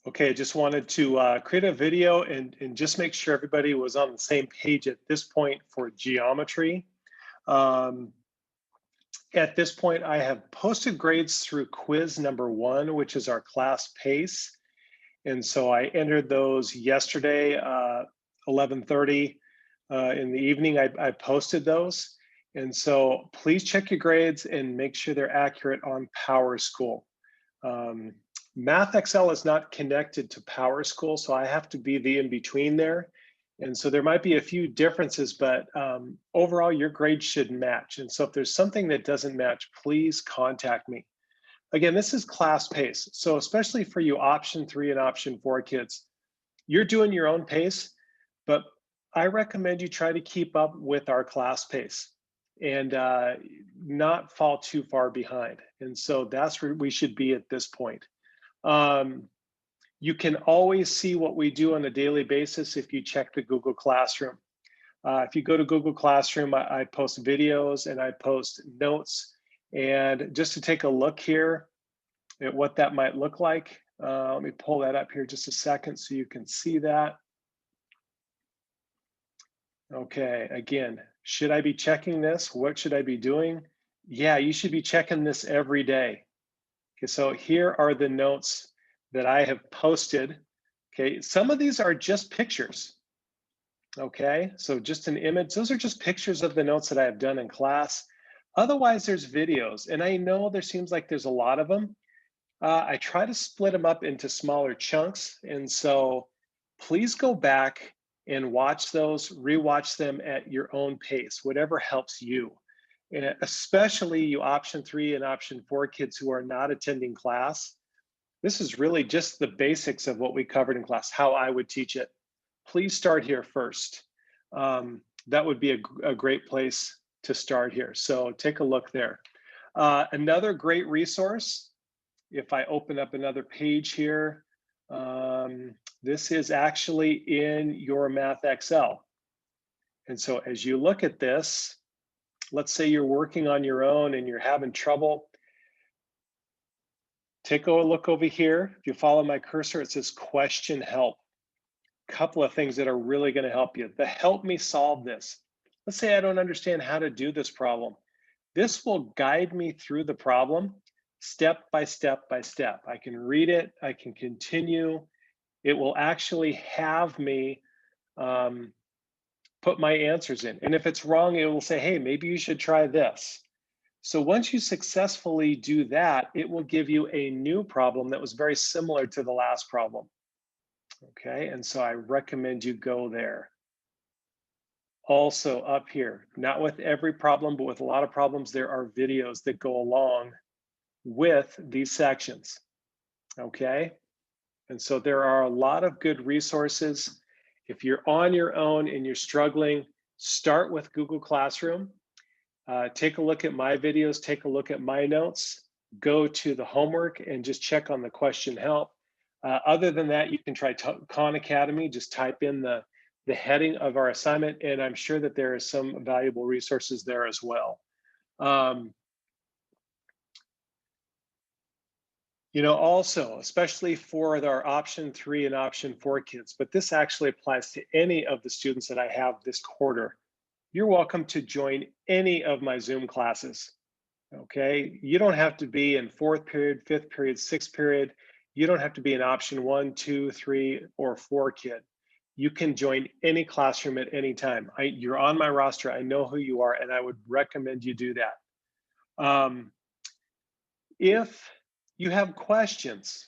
Okay, just wanted to create a video and just make sure everybody was on the same page at this point for geometry. Um, at this point, I have posted grades through quiz number 1, which is our class pace. And so I entered those yesterday, 11:30 in the evening. I posted those. And so please check your grades and make sure they're accurate on PowerSchool. Um, Math Excel is not connected to PowerSchool, so I have to be the in-between there. And so there might be a few differences, but overall your grades should match. And so if there's something that doesn't match, please contact me. Again, this is class pace. So especially for you option 3 and option 4 kids, you're doing your own pace, but I recommend you try to keep up with our class pace and not fall too far behind. And so that's where we should be at this point. Um, you can always see what we do on a daily basis if you check the Google Classroom. If you go to Google Classroom, I post videos and I post notes. And just to take a look here at what that might look like, let me pull that up here just a second so you can see that. Okay, again, should I be checking this? What should I be doing? Yeah, you should be checking this every day. Okay, so here are the notes that I have posted. Okay, some of these are just pictures. Okay, so just an image. Those are just pictures of the notes that I have done in class. Otherwise, there's videos, and I know there seems like there's a lot of them. I try to split them up into smaller chunks, and so please go back and watch those, rewatch them at your own pace, whatever helps you. And especially you option 3 and option 4 kids who are not attending class. This is really just the basics of what we covered in class, how I would teach it. Please start here first. That would be a great place to start here. So take a look there. Another great resource, if I open up another page here, this is actually in your Math Excel. And so as you look at this, let's say you're working on your own and you're having trouble. Take a look over here. If you follow my cursor, it says question help. Couple of things that are really going to help you. The help me solve this. Let's say I don't understand how to do this problem. This will guide me through the problem step by step by step. I can read it, I can continue. It will actually have me put my answers in. And if it's wrong, it will say, hey, maybe you should try this. So once you successfully do that, it will give you a new problem that was very similar to the last problem. Okay, and so I recommend you go there. Also up here, not with every problem, but with a lot of problems, there are videos that go along with these sections. Okay, and so there are a lot of good resources. If you're on your own and you're struggling, start with Google Classroom. Take a look at my videos, take a look at my notes, go to the homework and just check on the question help. Other than that, you can try Khan Academy, just type in the heading of our assignment, and I'm sure that there is some valuable resources there as well. You know, also, especially for our option 3 and option 4 kids, but this actually applies to any of the students that I have this quarter. You're welcome to join any of my Zoom classes. Okay, you don't have to be in 4th period, 5th period, 6th period. You don't have to be in option 1, 2, 3, or 4 kid. You can join any classroom at any time. You're on my roster. I know who you are, and I would recommend you do that. If you have questions,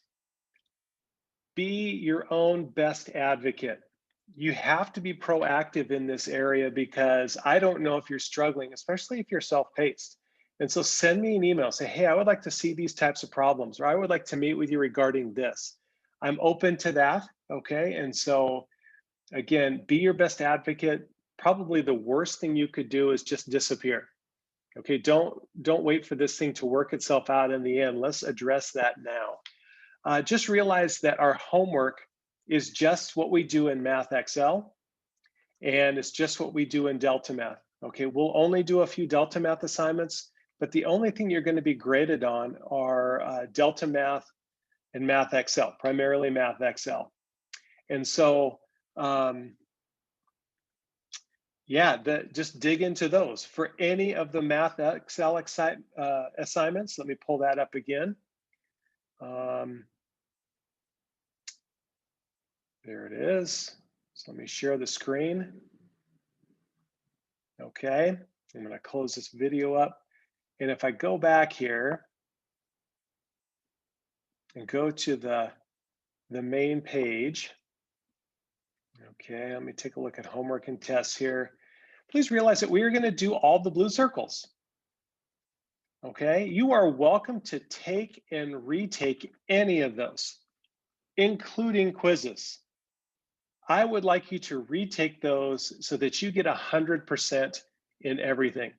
be your own best advocate. You have to be proactive in this area because I don't know if you're struggling, especially if you're self-paced. And so send me an email, say, hey, I would like to see these types of problems, or I would like to meet with you regarding this. I'm open to that, okay? And so again, be your best advocate. Probably the worst thing you could do is just disappear. Okay, don't wait for this thing to work itself out in the end. Let's address that now. Just realize that our homework is just what we do in Math Excel, and it's just what we do in Delta Math. Okay, we'll only do a few Delta Math assignments, but the only thing you're going to be graded on are Delta Math and Math Excel, primarily Math Excel. And so, yeah, just dig into those. For any of the Math Excel assignments, let me pull that up again. There it is. So let me share the screen. Okay, I'm going to close this video up. And if I go back here and go to the main page, okay, let me take a look at homework and tests here. Please realize that we are going to do all the blue circles. Okay, you are welcome to take and retake any of those, including quizzes. I would like you to retake those so that you get 100% in everything.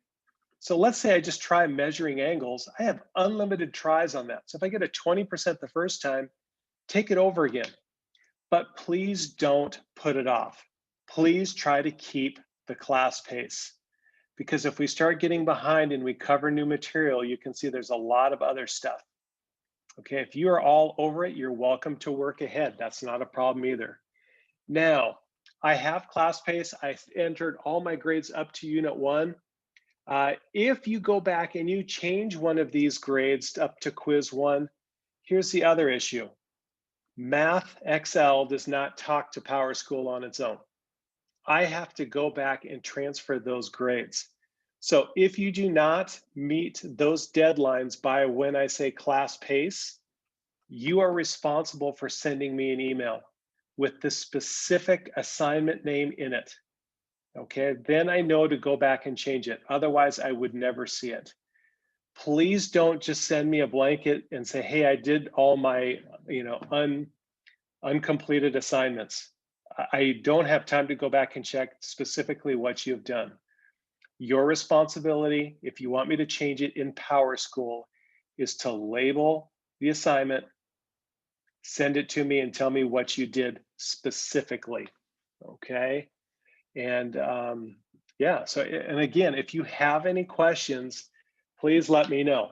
So let's say I just try measuring angles. I have unlimited tries on that. So if I get a 20% the first time, take it over again. But please don't put it off. Please try to keep the class pace. Because if we start getting behind and we cover new material, you can see there's a lot of other stuff. Okay, if you are all over it, you're welcome to work ahead. That's not a problem either. Now, I have class pace. I entered all my grades up to Unit 1. If you go back and you change one of these grades up to Quiz 1, here's the other issue. Math Excel does not talk to PowerSchool on its own. I have to go back and transfer those grades. So if you do not meet those deadlines by when I say class pace, you are responsible for sending me an email with the specific assignment name in it. Okay, then I know to go back and change it. Otherwise, I would never see it. Please don't just send me a blanket and say, hey, I did all my uncompleted assignments. I don't have time to go back and check specifically what you've done. Your responsibility, if you want me to change it in PowerSchool, is to label the assignment, send it to me, and tell me what you did specifically, okay? And yeah, so, and again, if you have any questions, please let me know.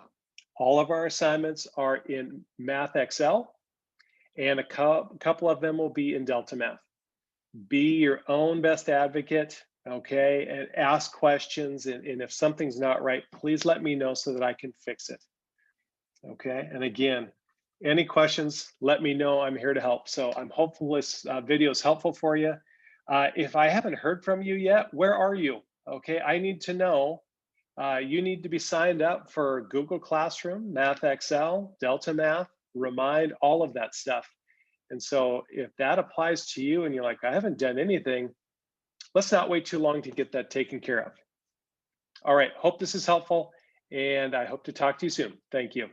All of our assignments are in Math Excel, and a couple of them will be in Delta Math. Be your own best advocate, okay? And ask questions, and if something's not right, please let me know so that I can fix it, okay? And again, any questions, let me know. I'm here to help. So I'm hopeful this video is helpful for you. If I haven't heard from you yet, where are you? Okay, I need to know. You need to be signed up for Google Classroom, Math Excel, Delta Math, Remind, all of that stuff. And so if that applies to you and you're like, I haven't done anything, let's not wait too long to get that taken care of. All right, hope this is helpful, and I hope to talk to you soon. Thank you.